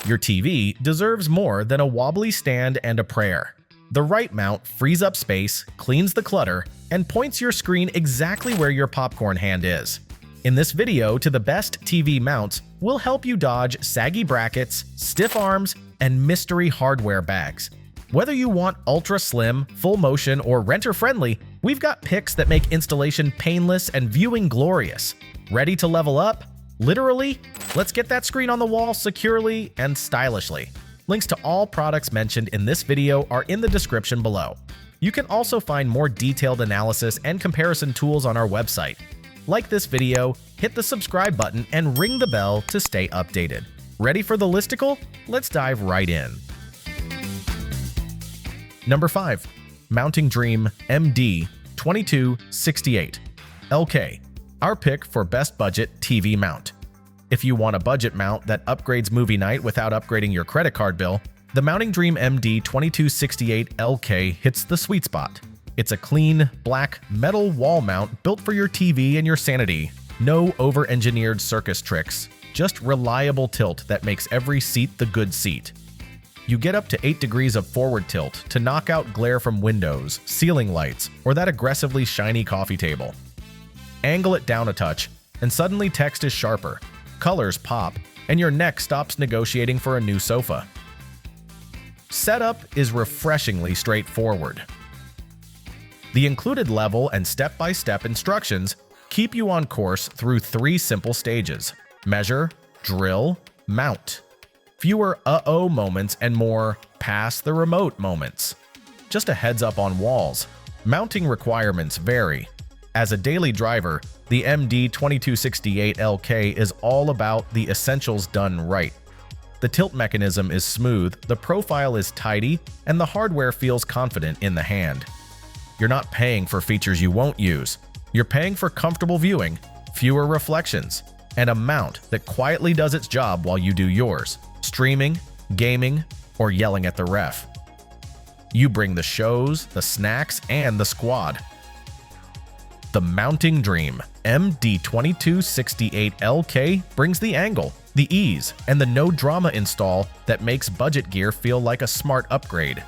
Your TV deserves more than a wobbly stand and a prayer. The right mount frees up space, cleans the clutter, and points your screen exactly where your popcorn hand is. In this video to the best TV mounts, we'll help you dodge saggy brackets, stiff arms, and mystery hardware bags. Whether you want ultra slim, full motion, or renter-friendly, we've got picks that make installation painless and viewing glorious. Ready to level up? Literally? Let's get that screen on the wall securely and stylishly. Links to all products mentioned in this video are in the description below. You can also find more detailed analysis and comparison tools on our website. Like this video, hit the subscribe button, and ring the bell to stay updated. Ready for the listicle? Let's dive right in. Number 5. Mounting Dream MD2268-LK, our pick for best budget TV mount. If you want a budget mount that upgrades movie night without upgrading your credit card bill, the Mounting Dream MD2268-LK hits the sweet spot. It's a clean, black, metal wall mount built for your TV and your sanity. No over-engineered circus tricks, just reliable tilt that makes every seat the good seat. You get up to 8 degrees of forward tilt to knock out glare from windows, ceiling lights, or that aggressively shiny coffee table. Angle it down a touch, and suddenly text is sharper, colors pop, and your neck stops negotiating for a new sofa. Setup is refreshingly straightforward. The included level and step-by-step instructions keep you on course through 3 simple stages: measure, drill, mount. Fewer uh-oh moments and more pass the remote moments. Just a heads up on walls. Mounting requirements vary. As a daily driver, the MD2268-LK is all about the essentials done right. The tilt mechanism is smooth, the profile is tidy, and the hardware feels confident in the hand. You're not paying for features you won't use. You're paying for comfortable viewing, fewer reflections, and a mount that quietly does its job while you do yours, streaming, gaming, or yelling at the ref. You bring the shows, the snacks, and the squad. The Mounting Dream MD2268-LK brings the angle, the ease, and the no-drama install that makes budget gear feel like a smart upgrade.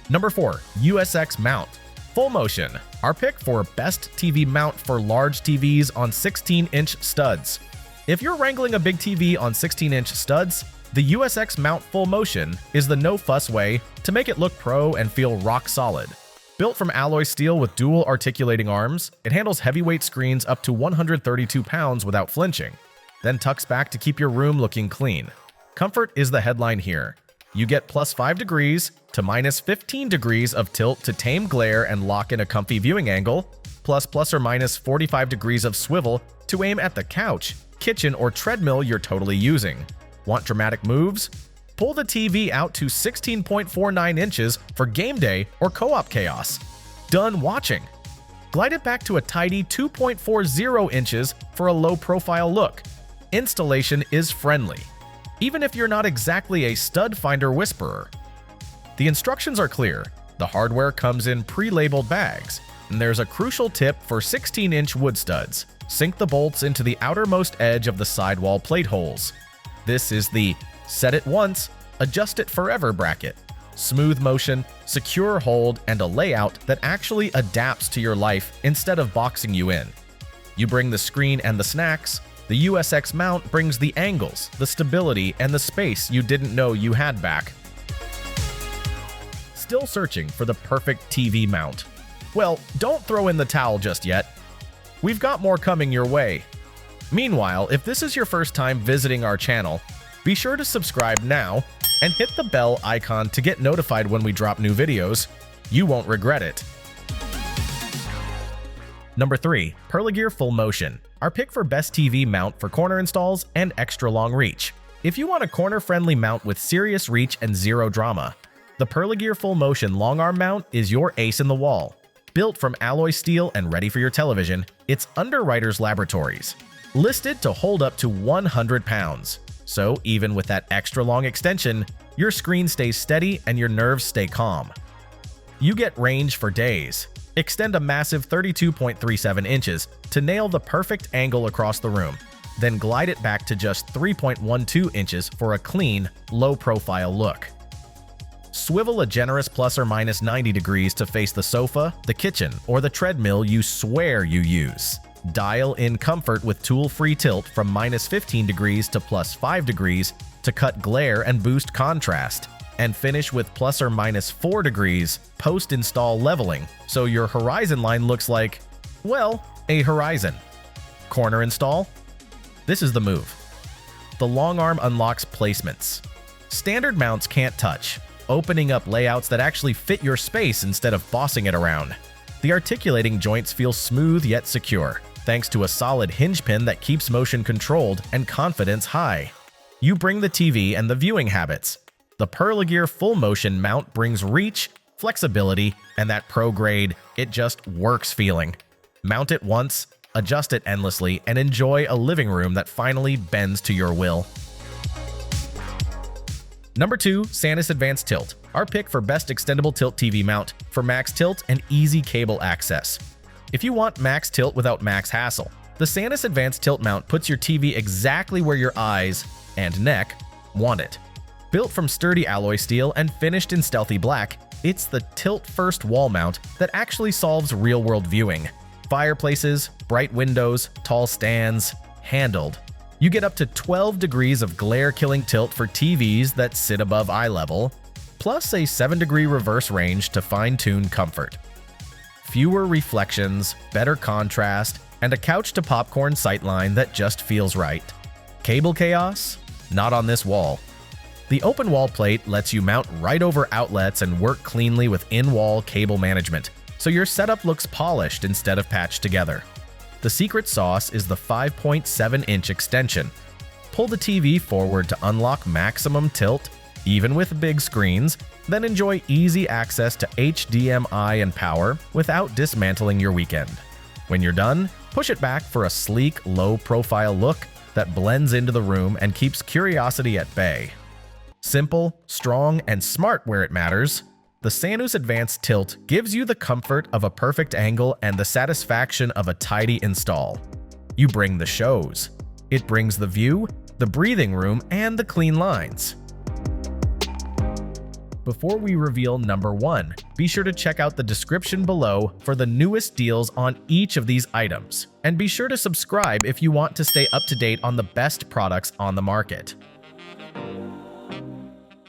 Number 4. USX MOUNT Full Motion, our pick for best TV mount for large TVs on 16-inch studs. If you're wrangling a big TV on 16-inch studs, the USX MOUNT Full Motion is the no-fuss way to make it look pro and feel rock solid. Built from alloy steel with dual articulating arms, it handles heavyweight screens up to 132 pounds without flinching, then tucks back to keep your room looking clean. Comfort is the headline here. You get plus 5 degrees to minus 15 degrees of tilt to tame glare and lock in a comfy viewing angle, plus or minus 45 degrees of swivel to aim at the couch, kitchen, or treadmill you're totally using. Want dramatic moves? Pull the TV out to 16.49 inches for game day or co-op chaos. Done watching. Glide it back to a tidy 2.40 inches for a low-profile look. Installation is friendly, even if you're not exactly a stud finder whisperer. The instructions are clear. The hardware comes in pre-labeled bags, and there's a crucial tip for 16-inch wood studs. Sink the bolts into the outermost edge of the sidewall plate holes. This is the set it once, adjust it forever bracket. Smooth motion, secure hold, and a layout that actually adapts to your life instead of boxing you in. You bring the screen and the snacks. The USX mount brings the angles, the stability, and the space you didn't know you had back. Still searching for the perfect TV mount? Well, don't throw in the towel just yet. We've got more coming your way. Meanwhile, if this is your first time visiting our channel, be sure to subscribe now and hit the bell icon to get notified when we drop new videos. You won't regret it. Number 3. Perlegear Full Motion, our pick for best TV mount for corner installs and extra long reach. If you want a corner-friendly mount with serious reach and zero drama, the Perlegear Full Motion long arm mount is your ace in the wall. Built from alloy steel and ready for your television, it's Underwriters Laboratories. Listed to hold up to 100 pounds. So even with that extra long extension, your screen stays steady and your nerves stay calm. You get range for days. Extend a massive 32.37 inches to nail the perfect angle across the room. then glide it back to just 3.12 inches for a clean, low-profile look. Swivel a generous plus or minus 90 degrees to face the sofa, the kitchen, or the treadmill you swear you use. Dial in comfort with tool-free tilt from minus 15 degrees to plus 5 degrees to cut glare and boost contrast, and finish with plus or minus 4 degrees post-install leveling so your horizon line looks like, well, a horizon. Corner install? This is the move. The long arm unlocks placements. Standard mounts can't touch, opening up layouts that actually fit your space instead of bossing it around. The articulating joints feel smooth yet secure, thanks to a solid hinge pin that keeps motion controlled and confidence high. You bring the TV and the viewing habits. The Perlegear Full Motion mount brings reach, flexibility, and that pro-grade, it just works feeling. Mount it once, adjust it endlessly, and enjoy a living room that finally bends to your will. Number 2, SANUS Advanced Tilt, our pick for best extendable tilt TV mount for max tilt and easy cable access. If you want max tilt without max hassle, the SANUS Advanced Tilt mount puts your TV exactly where your eyes and neck want it. Built from sturdy alloy steel and finished in stealthy black, it's the tilt-first wall mount that actually solves real-world viewing. Fireplaces, bright windows, tall stands, handled. You get up to 12 degrees of glare-killing tilt for TVs that sit above eye level, plus a 7-degree reverse range to fine-tune comfort. Fewer reflections, better contrast, and a couch-to-popcorn sightline that just feels right. Cable chaos? Not on this wall. The open wall plate lets you mount right over outlets and work cleanly with in-wall cable management, so your setup looks polished instead of patched together. The secret sauce is the 5.7-inch extension. Pull the TV forward to unlock maximum tilt, even with big screens, then enjoy easy access to HDMI and power without dismantling your weekend. When you're done, push it back for a sleek, low-profile look that blends into the room and keeps curiosity at bay. Simple, strong, and smart where it matters, the SANUS Advanced Tilt gives you the comfort of a perfect angle and the satisfaction of a tidy install. You bring the shows. It brings the view, the breathing room, and the clean lines. Before we reveal number 1, be sure to check out the description below for the newest deals on each of these items, and be sure to subscribe if you want to stay up to date on the best products on the market.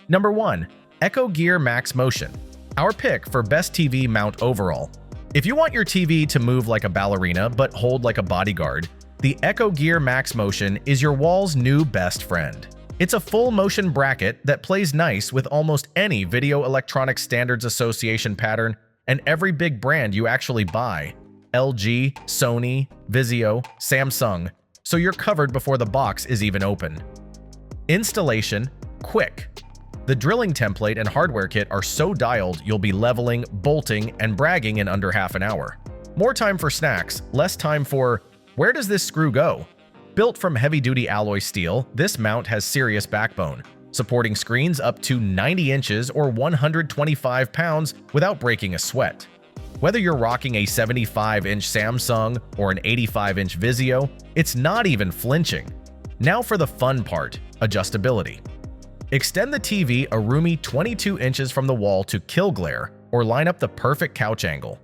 Number 1. ECHOGEAR MaxMotion, our pick for best TV mount overall. If you want your TV to move like a ballerina but hold like a bodyguard, the ECHOGEAR MaxMotion is your wall's new best friend. It's a full motion bracket that plays nice with almost any Video Electronics Standards Association pattern and every big brand you actually buy: LG, Sony, Vizio, Samsung, so you're covered before the box is even open. Installation: quick. The drilling template and hardware kit are so dialed you'll be leveling, bolting, and bragging in under half an hour. More time for snacks, less time for, where does this screw go? Built from heavy-duty alloy steel, this mount has serious backbone, supporting screens up to 90 inches or 125 pounds without breaking a sweat. Whether you're rocking a 75-inch Samsung or an 85-inch Vizio, it's not even flinching. Now for the fun part, adjustability. Extend the TV a roomy 22 inches from the wall to kill glare, or line up the perfect couch angle.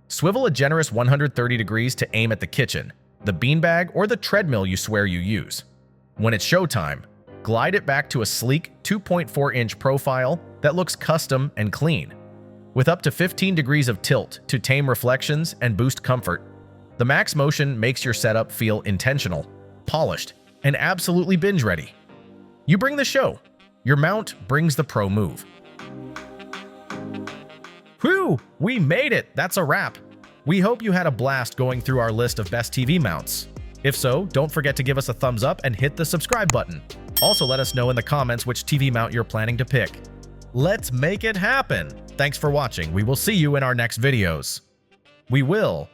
Swivel a generous 130 degrees to aim at the kitchen, the beanbag, or the treadmill you swear you use. When it's showtime, glide it back to a sleek 2.4-inch profile that looks custom and clean. With up to 15 degrees of tilt to tame reflections and boost comfort, the MaxMotion makes your setup feel intentional, polished, and absolutely binge-ready. You bring the show. Your mount brings the pro move. Whew! We made it! That's a wrap! We hope you had a blast going through our list of best TV mounts. If so, don't forget to give us a thumbs up and hit the subscribe button. Also, let us know in the comments which TV mount you're planning to pick. Let's make it happen! Thanks for watching. We will see you in our next videos. We will